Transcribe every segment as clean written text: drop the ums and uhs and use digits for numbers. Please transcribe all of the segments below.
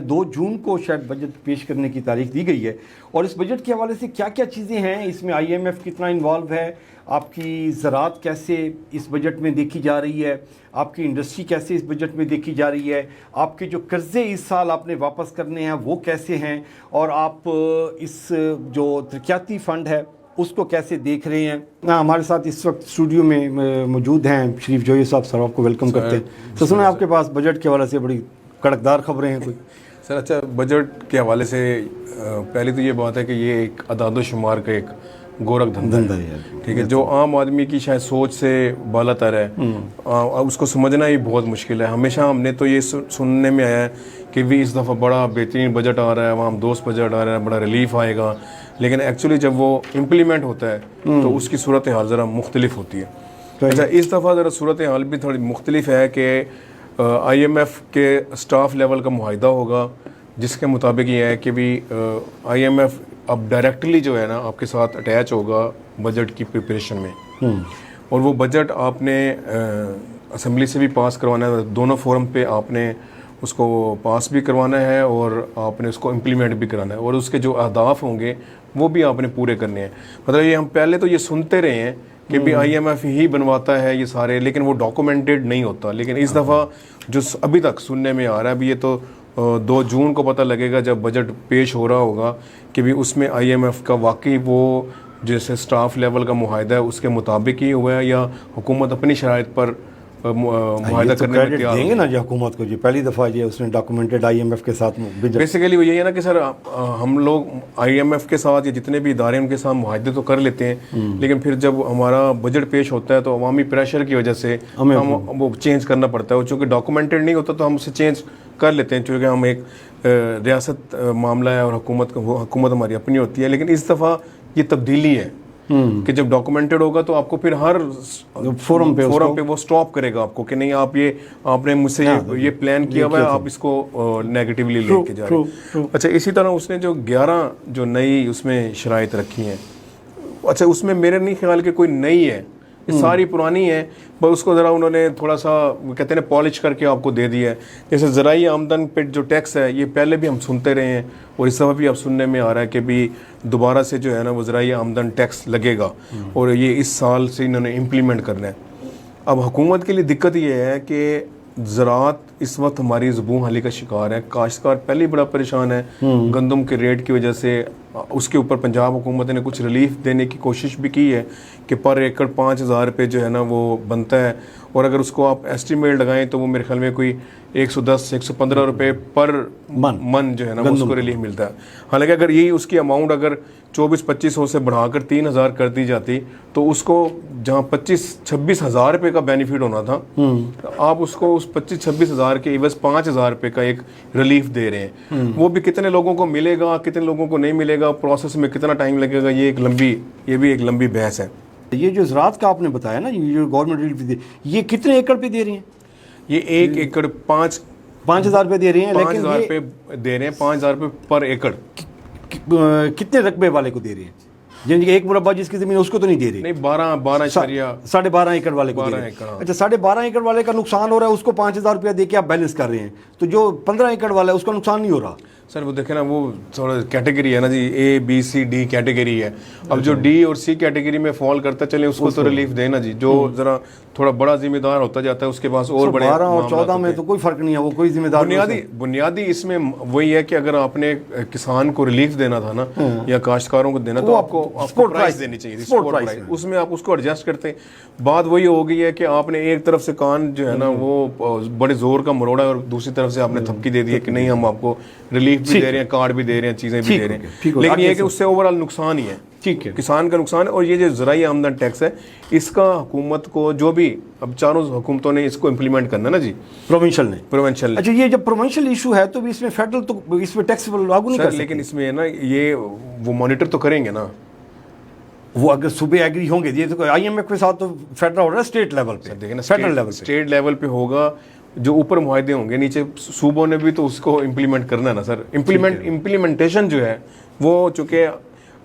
2 जून को शायद बजट पेश करने की तारीख दी गई है और इस बजट के हवाले से क्या क्या चीज़ें हैं, इसमें IMF कितना इन्वॉल्व है, आपकी ज़राअत कैसे इस बजट में देखी जा रही है, आपकी इंडस्ट्री कैसे इस बजट में देखी जा रही है, आपके जो कर्ज़े इस साल आपने वापस करने हैं वो कैसे हैं, और आप इस जो तरक्याती फ़ंड है उसको कैसे देख रहे हैं। हमारे साथ इस वक्त स्टूडियो में मौजूद हैं शरीफ जोई साहब। सर आपको वेलकम करते हैं। तो सुना आपके पास बजट के हवाले से बड़ी कड़कदार खबरें हैं कोई? सर अच्छा, बजट के हवाले से पहले तो ये बात है कि ये एक अदाद शुमार का एक गोरख धंधा है, ठीक है, जो आम आदमी की शायद सोच से बालातर है। उसको समझना ही बहुत मुश्किल है। हमेशा हमने तो ये सुनने में आया है कि भी इस दफ़ा बड़ा बेहतरीन बजट आ रहा है, वहाँ दोस्त बजट आ रहा है, बड़ा रिलीफ आएगा, लेकिन एक्चुअली जब वो इम्प्लीमेंट होता है तो उसकी सूरत हाल ज़रा मुख्तलिफ होती है। अच्छा, इस दफ़ा ज़रा सूरत हाल भी थोड़ी मुख्तलिफ है कि IMF के स्टाफ लेवल का मुआहिदा होगा, जिसके मुताबिक ये है कि भी IMF अब डायरेक्टली जो है ना आपके साथ अटैच होगा बजट की प्रिपरेशन में, और वो बजट आपने असम्बली से भी पास करवाना है, दोनों फोरम पे आपने उसको पास भी करवाना है और आपने उसको इम्प्लीमेंट भी कराना है, और उसके जो अहदाफ होंगे वो भी आपने पूरे करने हैं। मतलब ये हम पहले तो ये सुनते रहे हैं कि भी IMF ही बनवाता है ये सारे, लेकिन वो डॉक्यूमेंटेड नहीं होता। लेकिन इस दफ़ा जो अभी तक सुनने में आ रहा है, अभी ये तो 2 जून को पता लगेगा जब बजट पेश हो रहा होगा कि भी उसमें IMF का वाकई वो जैसे स्टाफ लेवल का मुआहिदा है उसके मुताबिक ही हुआ है, या हुकूमत अपनी शराइत पर मुआहिदा करने में तैयार देंगे ना जी हुकूमत को। जी पहली दफ़ा ये उसने डॉक्यूमेंटेड IMF के साथ बेसिकली वो यही है ना कि सर हम लोग IMF के साथ या जितने भी इदारे उनके साथ मुआहिदे तो कर लेते हैं, लेकिन फिर जब हमारा बजट पेश होता है तो अवामी प्रेशर की वजह से हम वो चेंज करना पड़ता है। चूँकि डॉक्यूमेंटेड नहीं होता तो हम उसे चेंज कर लेते हैं, चूँकि हम एक रियासत मामला है और हुकूमत हमारी अपनी होती है। लेकिन इस दफ़ा ये तब्दीली है कि जब डॉक्यूमेंटेड होगा तो आपको फिर हर फोरम पे वो स्टॉप करेगा आपको कि नहीं, आप ये आपने मुझसे ये प्लान किया हुआ है, आप इसको नेगेटिवली लेके जा रहे हैं। अच्छा, इसी तरह उसने जो 11 जो नई उसमें शराइत रखी हैं, अच्छा उसमें मेरे नहीं ख्याल के कोई नई है, ये सारी पुरानी है, पर उसको ज़रा उन्होंने थोड़ा सा कहते हैं पॉलिश करके आपको दे दिया है। जैसे ज़राई आमदन पे जो टैक्स है, ये पहले भी हम सुनते रहे हैं और इस समय भी अब सुनने में आ रहा है कि भी दोबारा से जो है ना वो ज़राई आमदन टैक्स लगेगा, और ये इस साल से इन्होंने इम्प्लीमेंट करना है। अब हुकूमत के लिए दिक्कत ये है कि ज़राअत इस वक्त हमारी ज़बूं हली का शिकार है। काश्तकार पहले ही बड़ा परेशान है गंदम के रेट की वजह से। उसके ऊपर पंजाब हुकूमत ने कुछ रिलीफ देने की कोशिश भी की है कि पर एकड़ 5,000 रुपये जो है ना वो बनता है, और अगर उसको आप एस्टिमेट लगाएं तो वो मेरे ख्याल में कोई 110-115 रुपये पर मन जो है ना उसको रिलीफ मिलता है। हालांकि अगर यही उसकी अमाउंट अगर 24-2500 से बढ़ाकर 3,000 कर दी जाती तो उसको जहाँ 25-26 हज़ार रुपये का बेनिफिट होना था, आप उसको उस 25-26 हज़ार के इवज़ 5,000 रुपये का एक रिलीफ दे रहे हैं। वो भी कितने लोगों को मिलेगा, कितने लोगों को नहीं मिलेगा, प्रोसेस में कितना टाइम लगेगा, ये भी एक लंबी बहस है। ये जो ज़राअत का आपने बताया ना, ये जो गवर्नमेंट रिलीफ दे, ये कितने एकड़ पे दे रही हैं? ये 1 एकड़ 5,000 रुपये दे रही हैं, लेकिन 5,000 रुपये दे रहे हैं, 5,000 रुपये पर एकड़। कितने रकबे वाले को दे रही है? यानी 1 मुरब्बा जिसकी ज़मीन उसको तो नहीं दे रही? नहीं, 12.5 एकड़ वाले को दे रहे हैं। एकड़। अच्छा, 12.5 एकड़ वाले का नुकसान हो रहा है, उसको 5,000 रुपया दे के आप बैलेंस कर रहे हैं, तो जो 15 एकड़ वाला है उसका नुकसान नहीं हो रहा? सर वो देखे ना, वो थोड़ा कैटेगरी है ना जी, A B C D category है। अब जो D और C कैटेगरी में फॉल करता चले उसको तो रिलीफ देना जी। जो जरा थोड़ा बड़ा जिम्मेदार होता जाता है उसके पास और बड़े 12 और 14 में तो कोई फर्क नहीं है, वो कोई जिम्मेदार बुनियादी इसमें वही है कि अगर आपने किसान को रिलीफ देना था ना या काश्तकारों को देना, तो आपको प्राइस देनी चाहिए, स्पॉट प्राइस। उसमें आप उसको एडजस्ट करते। बात वही हो गई है कि आपने एक तरफ से कान जो है ना वो बड़े जोर का मरोड़ा और दूसरी तरफ से आपने थपकी दे दी है कि नहीं हम आपको रिलीफ भी दे रहे हैं, कार्ड भी दे रहे हैं, चीजें भी दे रहे हैं, लेकिन ये है कि उससे ओवरऑल नुकसान ही है। ठीक है, किसान का नुकसान है। और ये जो ज़राई आमदन टैक्स है, इसका हुकूमत को जो भी अब चारों हुकूमतों ने इसको इम्प्लीमेंट करना ना जी, प्रोविंशियल। अच्छा, ये जब प्रोविंशियल इशू है तो भी इसमें फेडरल तो इसमें टैक्स लागू नहीं कर सकते? लेकिन इसमें ना ये वो मॉनिटर तो करेंगे ना, वो अगर सूबे एग्री होंगे। ये तो IMF के साथ तो फेडरल हो रहा है, स्टेट लेवल पे, देखिए ना, फेडरल लेवल, स्टेट लेवल पे होगा। जो ऊपर मुआहदे होंगे नीचे सूबों ने भी तो उसको इम्प्लीमेंट करना है ना सर। इम्प्लीमेंटेशन जो है वो चूँकि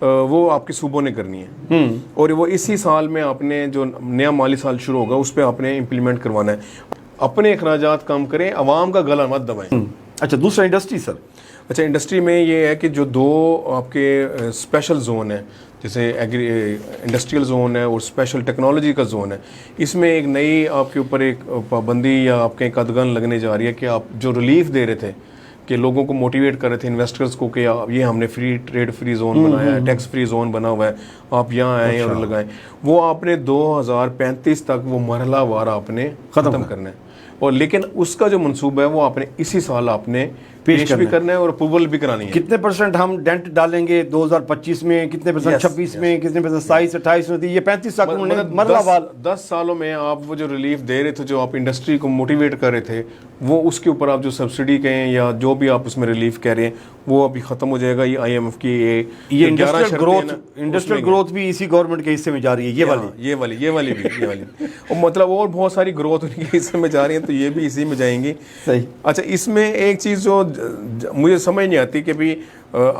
वो आपके सूबों ने करनी है, और वो इसी साल में आपने जो नया माली साल शुरू होगा उस पर आपने इम्प्लीमेंट करवाना है। अपने अखराजात कम करें, अवाम का गला मत दबाएं। अच्छा, दूसरा इंडस्ट्री सर। अच्छा, इंडस्ट्री में ये है कि जो दो आपके स्पेशल जोन है, जैसे इंडस्ट्रियल जोन है और स्पेशल टेक्नोलॉजी का जोन है, इसमें एक नई आपके ऊपर एक पाबंदी या आपके एक कदगन लगने जा रही है कि आप जो रिलीफ दे रहे थे, कि लोगों को मोटिवेट कर रहे थे इन्वेस्टर्स को कि ये हमने फ्री ट्रेड फ्री जोन बनाया है, टैक्स फ्री जोन बना हुआ है, आप यहाँ आएँ और लगाएं, वो आपने 2035 तक वो मरहला वार आपने ख़त्म करना है। और लेकिन उसका जो मंसूबा है वो आपने इसी साल आपने पेश भी करना है और अप्रूवल भी करानी है। कितने % हम डेंट डालेंगे 2025 में, कितने % 26 में, कितने % 27 28 में, ये 35 तक मतलब 10 सालों में आप वो जो रिलीफ दे रहे थे, जो आप इंडस्ट्री को मोटिवेट कर रहे थे, वो उसके ऊपर आप जो सब्सिडी कहें या जो भी आप उसमें रिलीफ कह रहे हैं वो अभी ख़त्म हो जाएगा। ये IMF की ये इंडस्ट्रियल ग्रोथ भी इसी गवर्नमेंट के हिस्से में जा रही है, ये वाली भी और मतलब और बहुत सारी ग्रोथ उनके हिस्से में जा रही है, तो ये भी इसी में जाएंगी। सही। अच्छा, इसमें एक चीज़ जो मुझे समझ नहीं आती कि भी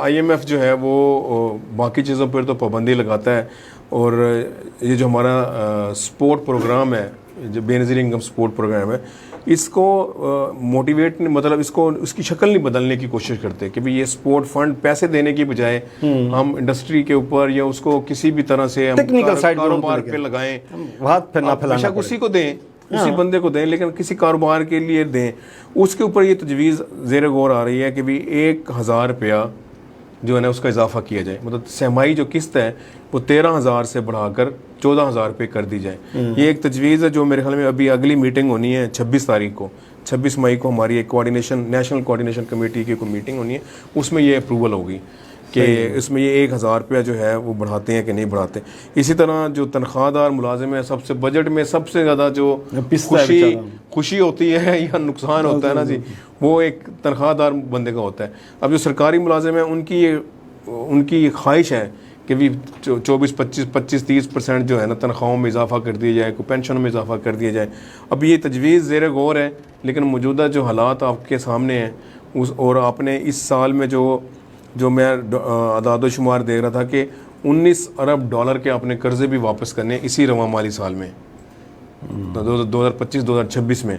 IMF जो है वो बाकी चीज़ों पर तो पाबंदी लगाता है, और ये जो हमारा स्पोर्ट प्रोग्राम है, जो बेनज़ीर इनकम स्पोर्ट प्रोग्राम है, इसको मोटिवेट मतलब इसको उसकी शक्ल नहीं बदलने की कोशिश करते कि भाई ये स्पोर्ट फंड पैसे देने की बजाय हम इंडस्ट्री के ऊपर या उसको किसी भी तरह से हम कारोबार पे लगाएं, बेशक उसी को दें, उसी बंदे को दें, लेकिन किसी कारोबार के लिए दें। उसके ऊपर ये तजवीज़ ज़ेर गौर आ रही है कि भी 1000 रुपया जो है ना उसका इजाफा किया जाए, मतलब सहमाई जो किस्त है वो 13,000 से बढ़ाकर 14,000 रुपये कर दी जाए। ये एक तजवीज़ है जो मेरे ख्याल में अभी अगली मीटिंग होनी है 26 तारीख को, 26 मई को हमारी एक नेशनल कोऑर्डिनेशन कमेटी की कोई मीटिंग होनी है, उसमें ये अप्रूवल होगी कि इसमें ये 1000 रुपया जो है वो बढ़ाते हैं कि नहीं बढ़ाते। इसी तरह जो तनख्वाहदार मुलाजिम है, सबसे बजट में सबसे ज़्यादा जो खुशी होती है या नुकसान होता है ना जी, वो एक तनख्वाहदार बंदे का होता है। अब जो सरकारी मुलाजिम है उनकी ख्वाहिश है कि भी 24-25-30% जो है ना तनख्वाहों में इजाफा कर दिया जाए, को पेंशनों में इजाफा कर दिया जाए। अब ये तजवीज़ ज़ेर गौर है, लेकिन मौजूदा जो हालात आपके सामने हैं और आपने इस साल में जो मैं अदाद शुमार देख रहा था कि 19 अरब डॉलर के आपने कर्जे भी वापस करने इसी रवा माली साल में, 2025-2026 में।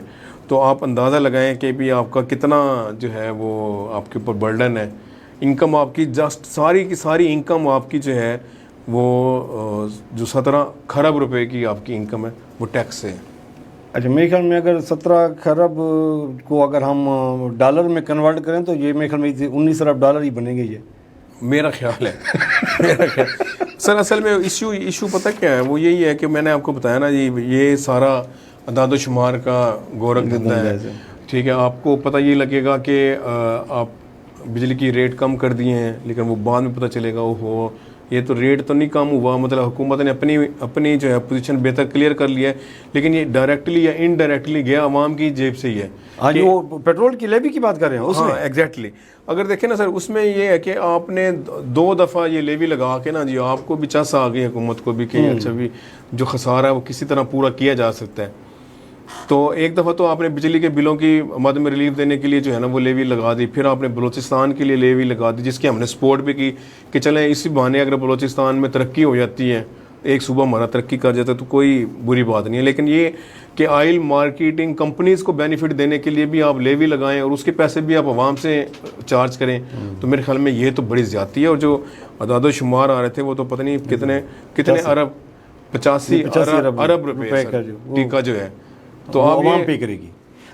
तो आप अंदाज़ा लगाएं कि भी आपका कितना जो है वो आपके ऊपर बर्डन है। इनकम आपकी जस्ट सारी की सारी इनकम आपकी जो है वो जो 17 खरब रुपए की आपकी इनकम है वो टैक्स से है। अच्छा, मेरे ख्याल में अगर 17 खरब को अगर हम डॉलर में कन्वर्ट करें तो ये मेरे ख्याल में 19 अरब डॉलर ही बनेंगे, ये मेरा ख्याल है। मेरा ख्याल सर, असल में इशू पता क्या है, वो यही है कि मैंने आपको बताया ना जी, ये सारा अदाद शुमार का गोरख धंधा है, ठीक है। आपको पता ये लगेगा कि आप बिजली की रेट कम कर दिए हैं, लेकिन वो बाद में पता चलेगा ओहो ये तो रेट तो नहीं कम हुआ, मतलब हुकूमत ने अपनी जो है पोजीशन बेहतर क्लियर कर लिया है, लेकिन ये डायरेक्टली या इनडायरेक्टली गया आवाम की जेब से ही है। हाँ, जो पेट्रोल की लेवी की बात कर रहे हैं उसमें। हाँ, एग्जैक्टली। अगर देखें ना सर, उसमें ये है कि आपने 2 दफ़ा ये लेवी लगा के ना जी आपको भी चस आ गई हुकूमत को भी कि अच्छा भी जो खसारा है वो किसी तरह पूरा किया जा सकता है। तो एक दफ़ा तो आपने बिजली के बिलों की मद में रिलीफ देने के लिए जो है ना वो लेवी लगा दी, फिर आपने बलूचिस्तान के लिए लेवी लगा दी, जिसकी हमने सपोर्ट भी की कि चलें इसी बहाने अगर बलूचिस्तान में तरक्की हो जाती है, एक सूबा हमारा तरक्की कर जाता है तो कोई बुरी बात नहीं है। लेकिन ये कि ऑयल मार्केटिंग कंपनीज़ को बेनिफिट देने के लिए भी आप लेवी लगाएं और उसके पैसे भी आप आवाम से चार्ज करें, तो मेरे ख्याल में ये तो बड़ी ज़्यादती है। और जो अदाद शुमार आ रहे थे वो तो पता नहीं कितने अरब 85 अरब रुपये टीका जो है तो आवाम पे करेगी।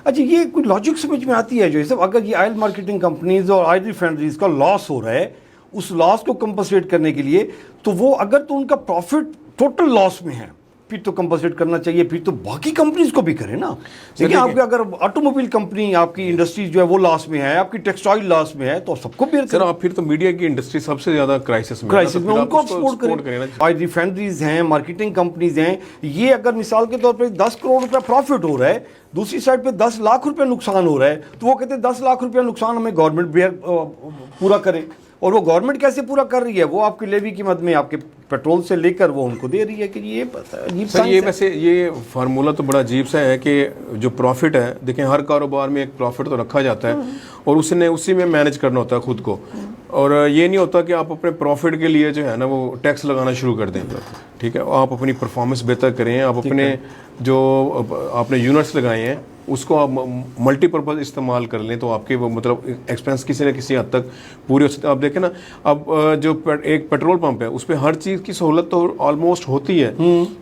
अच्छा, ये कोई लॉजिक समझ में आती है जो सब, अगर ये ऑयल मार्केटिंग कंपनीज और ऑयल रिफाइनरीज का लॉस हो रहा है, उस लॉस को कंपनसेट करने के लिए तो वो अगर तो उनका प्रॉफिट टोटल लॉस में है फिर तो कंपनसेट करना चाहिए, फिर तो बाकी कंपनीज को भी करें ना। देखिए, आपके अगर ऑटोमोबाइल कंपनी, आपकी इंडस्ट्री जो है वो लॉस में है, आपकी टेक्सटाइल लॉस में है, तो सबको भी सर आप फिर तो मीडिया की इंडस्ट्री सबसे ज्यादा क्राइसिस में उनको सपोर्ट करें। ऑयल रिफाइनरीज हैं, मार्केटिंग कंपनीज हैं, ये अगर मिसाल के तौर पर 10 करोड़ रुपया प्रॉफिट हो रहा है, दूसरी साइड पे 10 लाख रुपया नुकसान हो रहा है, तो वो कहते हैं 10 लाख रुपया नुकसान हमें गवर्नमेंट पूरा करे। और वो गवर्नमेंट कैसे पूरा कर रही है? वो आपकी लेवी की मद में आपके पेट्रोल से लेकर वो उनको दे रही है कि ये पता अजीब सा ये वैसे ये फार्मूला तो बड़ा अजीब सा है कि जो प्रॉफिट है, देखें हर कारोबार में एक प्रॉफिट तो रखा जाता है और उसी में मैनेज करना होता है खुद को। और ये नहीं होता कि आप अपने प्रॉफिट के लिए जो है ना वो टैक्स लगाना शुरू कर दें, ठीक है। आप अपनी परफॉर्मेंस बेहतर करें, आप अपने जो आपने यूनिट्स लगाए हैं اس کو آپ ملٹی پرپز استعمال کر لیں تو آپ کے وہ مطلب ایکسپینس کسی نہ کسی حد تک پوری ہو سکتے ہیں. آپ دیکھیں نا اب جو ایک پیٹرول پمپ ہے اس پہ ہر چیز کی سہولت تو آلموسٹ ہوتی ہے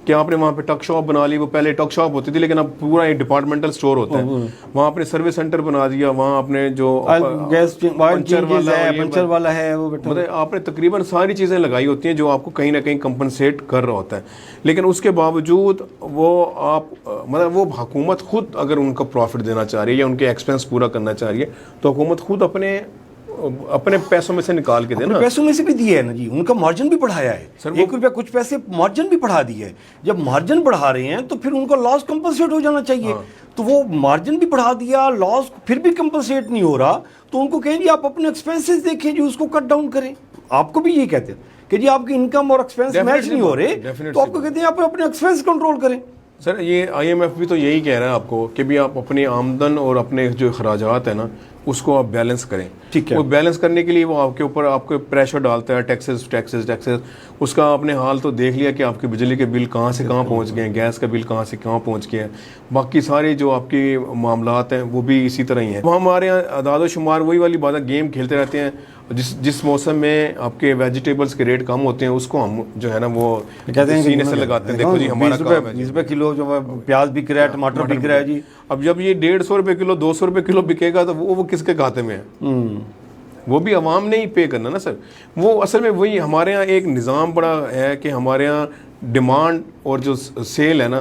کہ آپ نے وہاں پہ ٹک شاپ بنا لی. وہ پہلے ٹک شاپ ہوتی تھی لیکن اب پورا ایک ڈپارٹمنٹل اسٹور ہوتا ہے. وہاں آپ نے سروس سینٹر بنا دیا, وہاں آپ نے جو پنچر والا ہے وہ مطلب آپ نے تقریباً ساری چیزیں لگائی ہوتی ہیں جو آپ کو کہیں نہ کہیں کمپنسیٹ کر رہا ہوتا ہے. لیکن اس کے باوجود وہ آپ مطلب وہ حکومت خود اگر ان کا پروفٹ دینا چاہ رہی ہے یا ان کے ایکسپینس پورا کرنا چاہ رہی ہے تو حکومت خود اپنے پیسوں میں سے نکال کے دینا. پیسوں میں سے بھی دیے ہے نا جی, ان کا مارجن بھی بڑھایا ہے, 1 روپیہ کچھ پیسے مارجن بھی بڑھا دیے ہے. جب مارجن بڑھا رہے ہیں تو پھر ان کا لاس کمپنسیٹ ہو جانا چاہیے. تو وہ مارجن بھی بڑھا دیا, لاس پھر بھی کمپنسیٹ نہیں ہو رہا, تو ان کو کہیں جی آپ اپنے ایکسپینسز دیکھیں جو اس کو کٹ ڈاؤن کریں. آپ کو بھی یہی کہتے ہیں کہ جی آپ کی انکم اور ایکسپینس میچ نہیں ہو رہے تو آپ کو کہتے ہیں آپ اپنے ایکسپینس کنٹرول کریں. سر یہ IMF بھی تو یہی کہہ رہا ہے آپ کو کہ بھی آپ اپنی آمدن اور اپنے جو اخراجات ہیں نا اس کو آپ بیلنس کریں. ٹھیک ہے, وہ بیلنس کرنے کے لیے وہ آپ کے اوپر آپ کو پریشر ڈالتا ہے, ٹیکسز. اس کا آپ نے حال تو دیکھ لیا کہ آپ کے بجلی کے بل کہاں سے کہاں پہنچ گئے ہیں, گیس کا بل کہاں سے کہاں پہنچ گئے ہیں. باقی سارے جو آپ کے معاملات ہیں وہ بھی اسی طرح ہی ہیں. ہمارے یہاں اعداد و شمار وہی والی بات ہے, گیم کھیلتے رہتے ہیں. جس موسم میں آپ کے ویجیٹیبلز کے ریٹ کم ہوتے ہیں اس کو ہم جو ہے نا وہ کہتے ہیں سینے سے لگاتے ہیں. دیکھو جی ہمارا 20 روپے کلو جو پیاز بک رہا ہے, ٹماٹر بک رہا ہے جی. اب جب یہ 150 روپے کلو 200 روپے کلو بکے گا تو وہ کس کے کھاتے میں ہے؟ وہ بھی عوام نے ہی پے کرنا نا سر. وہ اصل میں وہی ہمارے ہاں ایک نظام بڑا ہے کہ ہمارے ہاں ڈیمانڈ اور جو سیل ہے نا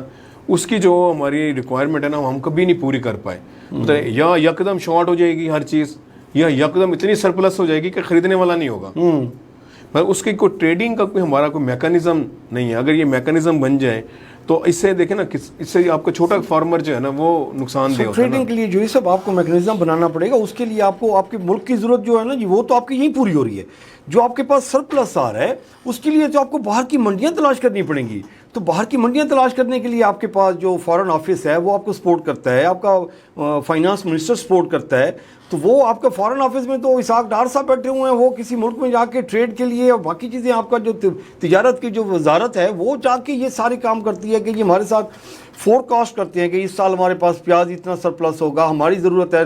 اس کی جو ہماری ریکوائرمنٹ ہے نا وہ ہم کبھی نہیں پوری کر پائے. مطلب یا یکدم شارٹ ہو جائے گی ہر چیز, یا یکدم اتنی سرپلس ہو جائے گی کہ خریدنے والا نہیں ہوگا. مگر اس کی کوئی ٹریڈنگ کا ہمارا کوئی میکانزم نہیں ہے. اگر یہ میکانزم بن جائے تو اس سے دیکھیں نا اس سے آپ کا چھوٹا فارمر جو ہے نا وہ نقصان دہ ہوتا ہے. ٹریڈنگ کے لیے جو یہ سب آپ کو میکانزم بنانا پڑے گا. اس کے لیے آپ کو آپ کے ملک کی ضرورت جو ہے نا جی وہ تو آپ کی یہی پوری ہو رہی ہے. جو آپ کے پاس سرپلس آ رہا ہے اس کے لیے تو آپ کو باہر کی منڈیاں تلاش کرنی پڑیں گی. تو باہر کی منڈیاں تلاش کرنے کے لیے آپ کے پاس جو فارن آفس ہے وہ آپ کو سپورٹ کرتا ہے, آپ کا فائنانس منسٹر سپورٹ کرتا ہے. تو وہ آپ کا فارن آفس میں تو اسحاق ڈار صاحب بیٹھے ہوئے ہیں, وہ کسی ملک میں جا کے ٹریڈ کے لیے اور باقی چیزیں آپ کا جو تجارت کی جو وزارت ہے وہ جا کے یہ سارے کام کرتی ہے کہ یہ ہمارے ساتھ فور کاسٹ کرتے ہیں کہ اس سال ہمارے پاس پیاز اتنا سرپلس ہوگا, ہماری ضرورت ہے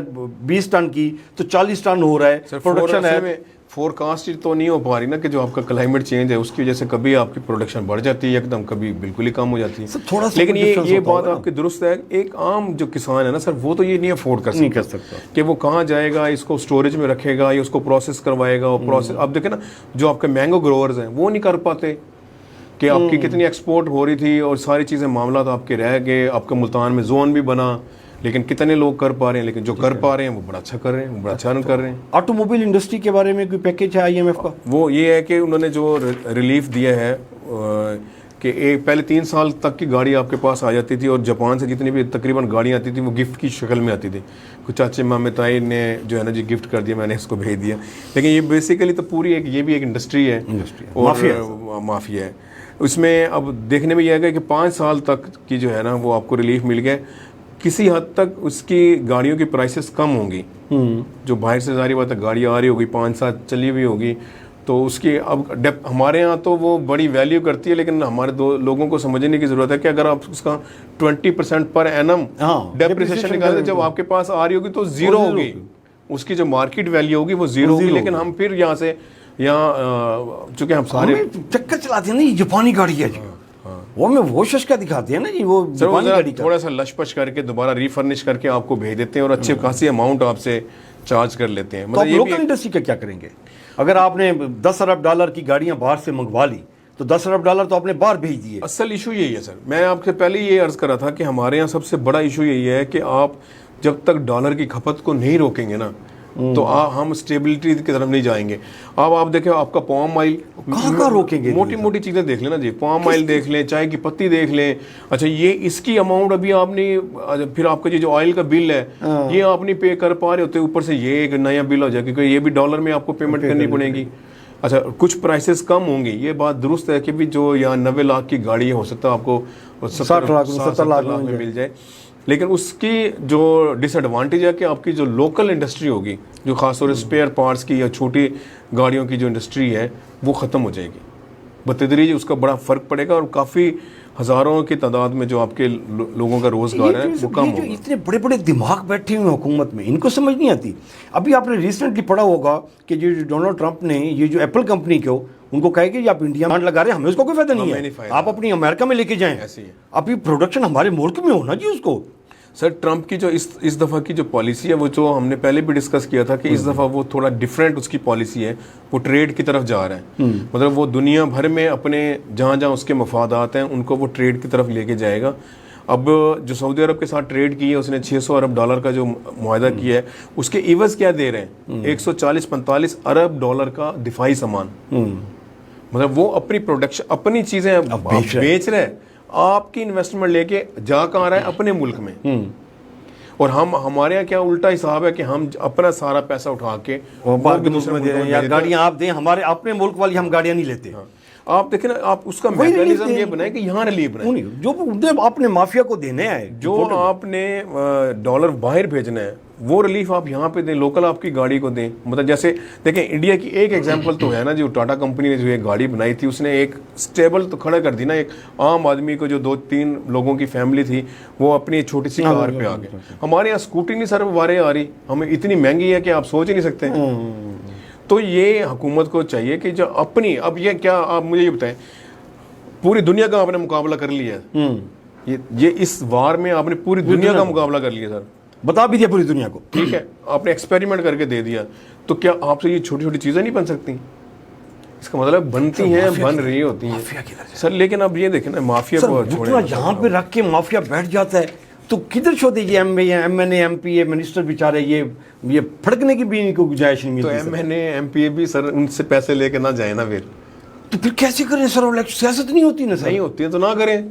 20 ٹن کی تو 40 ٹن ہو رہا ہے, پروڈکشن ہے. فور کاسٹ تو نہیں ہو پا رہی نا کہ جو آپ کا کلائمیٹ چینج ہے اس کی وجہ سے کبھی آپ کی پروڈکشن بڑھ جاتی ہے ایک دم, کبھی بالکل ہی کم ہو جاتی ہے. لیکن یہ بات آپ کی درست ہے. ایک عام جو کسان ہے نا سر وہ تو یہ نہیں افورڈ کر سکتا کہ وہ کہاں جائے گا, اس کو اسٹوریج میں رکھے گا یا اس کو پروسیس کروائے گا. پروسیس آپ دیکھیں نا جو آپ کے مینگو گروورز ہیں وہ نہیں کر پاتے کہ آپ کی کتنی ایکسپورٹ ہو رہی تھی اور ساری چیزیں معاملات آپ کے رہ گئے. آپ کا ملتان میں زون بھی بنا لیکن کتنے لوگ کر پا رہے ہیں, لیکن جو کر پا رہے ہیں وہ بڑا اچھا کر رہے ہیں, وہ بڑا اچھا رن کر رہے ہیں. آٹو موبائل انڈسٹری کے بارے میں کوئی پیکیج ہے IMF کا؟ وہ یہ ہے کہ انہوں نے جو ریلیف دیا ہے کہ پہلے 3 سال تک کی گاڑی آپ کے پاس آ جاتی تھی اور جاپان سے جتنی بھی تقریباً گاڑیاں آتی تھیں وہ گفٹ کی شکل میں آتی تھی. کچھ چاچے مامے تائی نے جو ہے نا جی گفٹ کر دیا, میں نے اس کو بھیج دیا. لیکن یہ بیسیکلی تو پوری یہ بھی ایک انڈسٹری ہے اور مافیا ہے. اس میں اب دیکھنے میں یہ آئے گا کہ 5 سال تک کی جو ہے نا وہ آپ کو ریلیف مل گیا. کسی حد تک اس کی گاڑیوں کی پرائسز کم ہوں گی, جو باہر سے ظاہر بات ہے گاڑی آ رہی ہوگی 5 سال چلی ہوئی ہوگی تو اس کی اب ہمارے ہاں تو وہ بڑی ویلیو کرتی ہے. لیکن ہمارے لوگوں کو سمجھنے کی ضرورت ہے کہ اگر آپ اس کا 20% پر اینم ڈیپریسیشن نکالتے جب آپ کے پاس آ رہی ہوگی تو زیرو ہوگی, اس کی جو مارکیٹ ویلیو ہوگی وہ زیرو ہوگی. لیکن ہم پھر یہاں سے چونکہ ہم سارے چکر چلاتے ہیں نا, یہ جاپانی گاڑی ہے جی, وہ شش کا دکھاتے ہیں نا جی, وہ تھوڑا سا لش پش کر کے دوبارہ ریفرنش کر کے آپ کو بھیج دیتے ہیں اور اچھے خاصی اماؤنٹ آپ سے چارج کر لیتے ہیں. تو آپ لوکل انڈسٹری کا کیا کریں گے؟ اگر آپ نے $10 ارب کی گاڑیاں باہر سے منگوا لی تو $10 ارب تو آپ نے باہر بھیج دیے. اصل ایشو یہی ہے سر, میں آپ سے پہلے یہ عرض کرا تھا کہ ہمارے یہاں سب سے بڑا ایشو یہی ہے کہ آپ جب تک ڈالر کی کھپت کو نہیں روکیں گے نا تو ہم اسٹیبلٹی کی طرف نہیں جائیں گے. اب آپ دیکھیں آپ کا پام آئل کہاں روکیں گے, موٹی موٹی چیزیں دیکھ لیں نا جی, پام آئل دیکھ لیں, چائے کی پتی دیکھ لیں. اچھا یہ اس کی اماؤنٹ ابھی آپ نے پھر آپ کا جو آئل کا بل ہے یہ آپ نہیں پے کر پا رہے ہوتے, اوپر سے یہ ایک نیا بل ہو جائے کیونکہ یہ بھی ڈالر میں آپ کو پیمنٹ کرنی پڑے گی. اچھا کچھ پرائسز کم ہوں گی, یہ بات درست ہے کہ بھی جو یہاں 90 لاکھ کی گاڑی ہو سکتا ہے آپ کو 70 لاکھ میں مل جائے. لیکن اس کی جو ڈس ایڈوانٹیج ہے کہ آپ کی جو لوکل انڈسٹری ہوگی, جو خاص طور سے اسپیئر پارٹس کی یا چھوٹی گاڑیوں کی جو انڈسٹری ہے وہ ختم ہو جائے گی. बतदरीज उसका बड़ा फ़र्क पड़ेगा और काफ़ी हज़ारों की तादाद में जो आपके लोगों का रोज़गार है वो कम होगा। इतने बड़े बड़े दिमाग बैठे हुए हैं हुकूमत में, इनको समझ नहीं आती। अभी आपने रिसेंटली पढ़ा होगा कि जो डोनाल्ड ट्रंप ने ये जो एप्पल कंपनी को उनको कहे कि आप इंडिया में लगा रहे हैं, हमें उसका कोई फायदा नहीं है, आप अपनी अमेरिका में लेके जाएं, अभी प्रोडक्शन हमारे मुल्क में होना चाहिए उसको। सर ट्रंप की जो इस दफ़ा की जो पॉलिसी है वो जो हमने पहले भी डिस्कस किया था कि इस दफ़ा वो थोड़ा डिफरेंट उसकी पॉलिसी है, वो ट्रेड की तरफ जा रहा है। मतलब वो दुनिया भर में अपने जहाँ जहाँ उसके मफादात हैं उनको वो ट्रेड की तरफ लेके जाएगा। अब जो सऊदी अरब के साथ ट्रेड की है उसने $600 अरब का जो मुआहदा किया है, उसके इवज़ क्या दे रहे हैं? 140-45 अरब डॉलर का दिफाई सामान। मतलब वो अपनी प्रोडक्शन अपनी चीज़ें बेच रहे हैं, आपकी इन्वेस्टमेंट लेके जा कहाँ रहा है? अपने मुल्क में। और हमारे यहाँ क्या उल्टा हिसाब है कि हम अपना सारा पैसा उठा के दूसरे में दे रहे हैं, या गाड़ियाँ आप दें, हमारे अपने मुल्क वाली हम गाड़ियाँ नहीं लेते। आप देखें ना, आप उसका मैकेनिज्म ये बनाए कि यहाँ रिलीफ बनाए, जो आपने माफिया को देने हैं, जो आपने डॉलर बाहर भेजना है वो रिलीफ आप यहाँ पे दें, लोकल आपकी गाड़ी को दें। मतलब जैसे देखें इंडिया की एक एग्जांपल तो है ना, जो टाटा कंपनी ने जो एक गाड़ी बनाई थी उसने एक स्टेबल तो खड़ा कर दी ना, एक आम आदमी को जो 2-3 लोगों की फैमिली थी वो अपनी छोटी सी कार पे आ गए। हमारे यहाँ स्कूटी नहीं सर वारे आ रही, हमें इतनी महंगी है कि आप सोच ही नहीं सकते। तो ये हुकूमत को चाहिए कि जो अपनी, अब ये क्या आप मुझे ये बताएं, पूरी दुनिया का आपने मुकाबला कर लिया है, ये इस वार में आपने पूरी दुनिया का मुकाबला कर लिया सर, बता भी दिया पूरी दुनिया को, ठीक है, आपने एक्सपेरिमेंट करके दे दिया, तो क्या आपसे ये छोटी छोटी चीज़ें नहीं बन सकती? इसका मतलब बनती हैं, बन रही होती हैं सर। लेकिन अब ये देखें ना, माफिया को छोड़ना यहाँ पे रख के माफिया बैठ जाता है तो किधर छोड़े ये MNA MP मिनिस्टर बेचारे, ये फड़कने की भी इनको गुंजाइश नहीं मिलती। तो MNA MP भी सर उनसे पैसे लेके ना जाए ना, फिर कैसे करें सर? सियासत नहीं होती ना सर, नहीं होती है तो ना करें,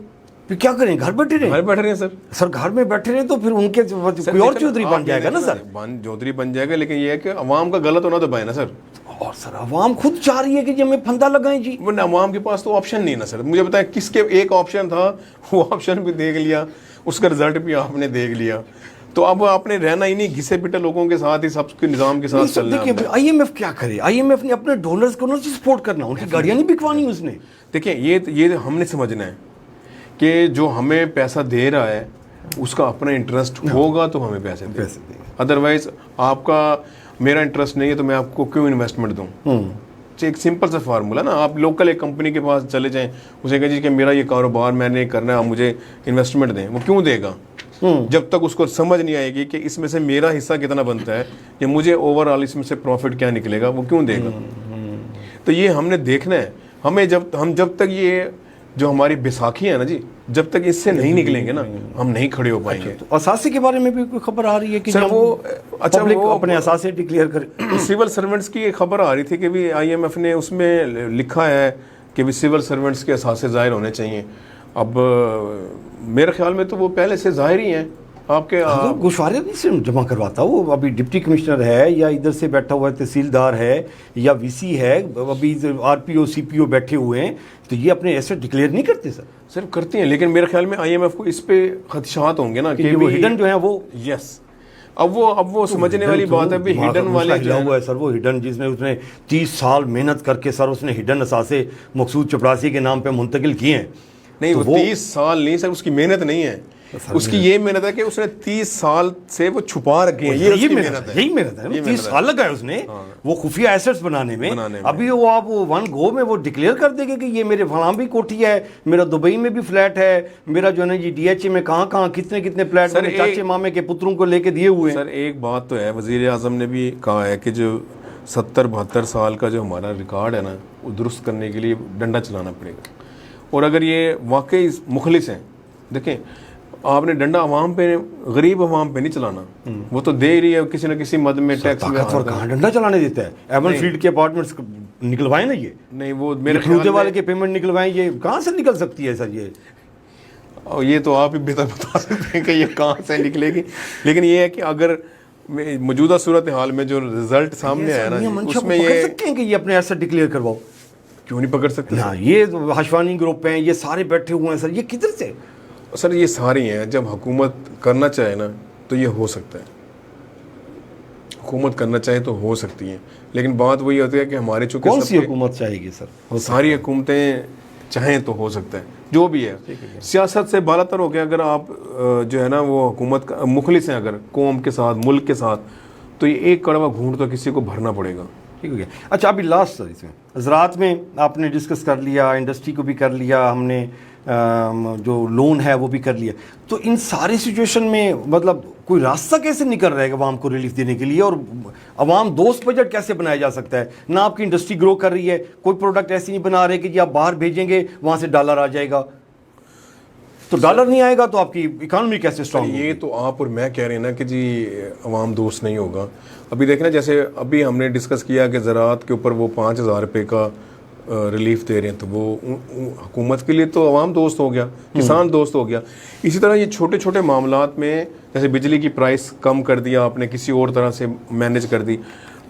फिर क्या करें? घर बैठे रहे, घर बैठ रहे हैं सर घर में बैठे रहे तो फिर उनके कोई और चौधरी बन जाएगा ना सर, चौधरी बन जाएगा। लेकिन ये है कि अवाम का गलत होना तो पाए ना सर। और सर अवाम खुद चाह रही है कि हमें फंदा लगाएं जी, वरना अवाम के पास तो ऑप्शन नहीं ना सर। मुझे बताएं किसके एक ऑप्शन था, वो ऑप्शन भी देख लिया, उसका रिजल्ट भी आपने देख लिया, तो अब आपने रहना ही नहीं, घिसे पिटे लोगों के साथ ही सबके निजाम के साथ चलना है। देखिए IMF क्या करे, IMF ने अपने डोनर्स को सपोर्ट करना, उनकी गाड़ियां नहीं बिकवानी उसने। देखिए ये हमने समझना है कि जो हमें पैसा दे रहा है उसका अपना इंटरेस्ट होगा तो हमें पैसे देंगे, अदरवाइज आपका मेरा इंटरेस्ट नहीं है तो मैं आपको क्यों इन्वेस्टमेंट दूं? एक सिंपल सा फार्मूला ना, आप लोकल एक कंपनी के पास चले जाएं, उसे कहें जी कि मेरा ये कारोबार मैंने करना है, आप मुझे इन्वेस्टमेंट दें, वो क्यों देगा? जब तक उसको समझ नहीं आएगी कि इसमें से मेरा हिस्सा कितना बनता है या मुझे ओवरऑल इसमें से प्रॉफिट क्या निकलेगा, वो क्यों देगा? तो ये हमने देखना है। हमें जब तक ये जो हमारी बैसाखी है ना जी, जब तक इससे नहीं निकलेंगे ना हम नहीं खड़े हो पाएंगे। तो असासे के बारे में भी कोई खबर आ रही है कि सर वो वो अपने असासे डिक्लेयर करे? सिविल सर्वेंट्स की एक खबर आ रही थी कि भी IMF ने उसमें लिखा है कि भी सिविल सर्वेंट्स के असासे ज़ाहिर होने चाहिए। अब मेरे ख्याल में तो वो पहले से ज़ाहिर ही हैं आपके। गोशवारे नहीं से जमा करवाता, वो अभी डिप्टी कमिश्नर है या इधर से बैठा हुआ तहसीलदार है या VC है, अभी RPO CPO बैठे हुए हैं, तो ये अपने एसेट डिक्लेयर नहीं करते सर? सर करते हैं, लेकिन मेरे ख्याल में IMF को इस पे खदशात होंगे ना कि वो हिडन जो है वो, यस, अब वो समझने वाली बात है भी हिडन वाले जो हुआ है सर, वो हिडन जिसमें उसने 30 साल मेहनत करके सर उसने हिडन असासे मकसूद चपरासी के नाम पे मुंतकिल किए हैं। नहीं वो 30 साल नहीं सर, उसकी मेहनत नहीं है, उसकी ये मेहनत है कि उसने 30 साल से वो छुपा रखे हैं, यही मेहनत है, यही मेहनत है। 30 साल लगा है उसने वो खुफिया एसेट्स बनाने में। अभी वो आप वो वन गो में वो डिक्लेयर कर देंगे कि ये मेरे फलां भी कोठी है, मेरा दुबई में भी फ्लैट है, मेरा जो है ना जी DHA में कहाँ कितने फ्लैट मैंने चाचे मामे के पुत्रों को लेके दिए हुए हैं। सर एक बात तो है, वजीर आजम ने भी कहा है कि जो 70-72 साल का जो हमारा रिकॉर्ड है ना वो दुरुस्त करने के लिए डंडा चलाना पड़ेगा। और अगर ये वाकई मुखलिस हैं, देखें आपने डंडा अवाम पे, गरीब अवाम पे नहीं चलाना, वो तो दे रही है किसी न किसी मद में टैक्स में। कहाँ डंडा चलाने देता है? एवन फील्ड के अपार्टमेंट्स निकलवाए ना, ये नहीं वो मेरे ख्याल वाले के पेमेंट निकलवाएं, ये कहाँ से निकल सकती है सर? ये तो आप ही बेहतर बता सकते हैं कि ये कहाँ से निकलेगी। लेकिन ये है कि अगर मौजूदा सूरत हाल में जो रिजल्ट सामने आया ना उसमें ये सकते हैं कि ये अपने एसेट डिक्लेयर करवाओ, क्यों नहीं पकड़ सकते? हाँ, ये हशवानी ग्रुप हैं, ये सारे बैठे हुए हैं सर, ये किधर से? सर ये सारी हैं, जब हुकूमत करना चाहे ना तो ये हो सकता है। हुकूमत करना चाहे तो हो सकती हैं, लेकिन बात वही होती है कि हमारे चूँकि कौन सी हुकूमत चाहेगी सर? सारी हुकूमतें चाहें तो हो सकता है, जो भी है सियासत से बालातर हो के अगर आप जो है ना वो हुकूमत का मुखलिस हैं अगर कौम के साथ, मुल्क के साथ, तो ये एक कड़वा घूंट तो किसी को भरना पड़ेगा। ठीक हो गया। अच्छा, अभी लास्ट सर इसमें ज़राअत में आपने डिस्कस कर लिया, इंडस्ट्री को भी कर लिया हमने, जो लोन है वो भी कर लिया, तो इन सारी सिचुएशन में मतलब कोई रास्ता कैसे निकल रहेगा आवाम को रिलीफ देने के लिए, और आवाम दोस्त बजट कैसे बनाया जा सकता है? ना आपकी इंडस्ट्री ग्रो कर रही है, कोई प्रोडक्ट ऐसी नहीं बना रहे कि जी आप बाहर भेजेंगे वहाँ से डॉलर आ जाएगा, तो डॉलर नहीं आएगा तो आपकी इकॉनमी कैसे स्ट्रॉन्ग? ये तो आप और मैं कह रहे हैं ना कि जी अवाम दोस्त नहीं होगा। अभी देखना, जैसे अभी हमने डिस्कस किया कि ज़राअत के ऊपर वो 5,000 रुपये का रिलीफ दे रहे हैं, तो वो हुकूमत के लिए तो अवाम दोस्त हो गया, किसान दोस्त हो गया। इसी तरह ये छोटे छोटे मामलात में, जैसे बिजली की प्राइस कम कर दिया आपने, किसी और तरह से मैनेज कर दी,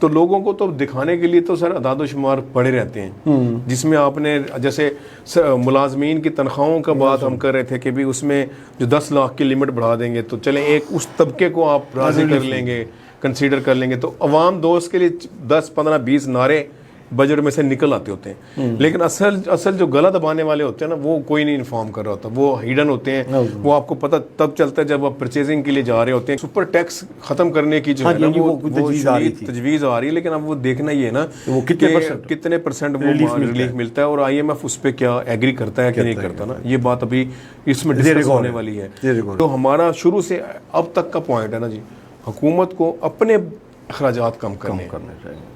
तो लोगों को तो दिखाने के लिए तो सर अदाद शुमार पड़े रहते हैं, जिसमें आपने जैसे मुलाजमीन की तनख्वाहों का बात हम कर रहे थे कि भी उसमें जो 10 लाख की लिमिट बढ़ा देंगे तो चलें एक उस तबके को आप राज़ी कर लेंगे, कंसीडर कर लेंगे, तो अवाम दोस्त के लिए 10, 15, 20 नारे बजट में से निकल आते होते हैं, लेकिन असल जो गला दबाने वाले होते हैं ना, वो कोई नहीं इन्फॉर्म कर रहा होता, वो हिडन होते हैं, वो आपको पता तब चलता है जब आप परचेजिंग के लिए जा रहे होते हैं। सुपर टैक्स खत्म करने की जो है ना वो तजवीज़ आ रही है, लेकिन अब वो देखना ही है ना वो कितने परसेंट वो रिलीफ मिलता है और IMF उस पर क्या एग्री करता है कि नहीं करता ना, ये बात अभी इसमें डिस्कस होने वाली है। तो हमारा शुरू से अब तक का पॉइंट है ना जी, हुकूमत को अपने अखराजात कम करने चाहिए।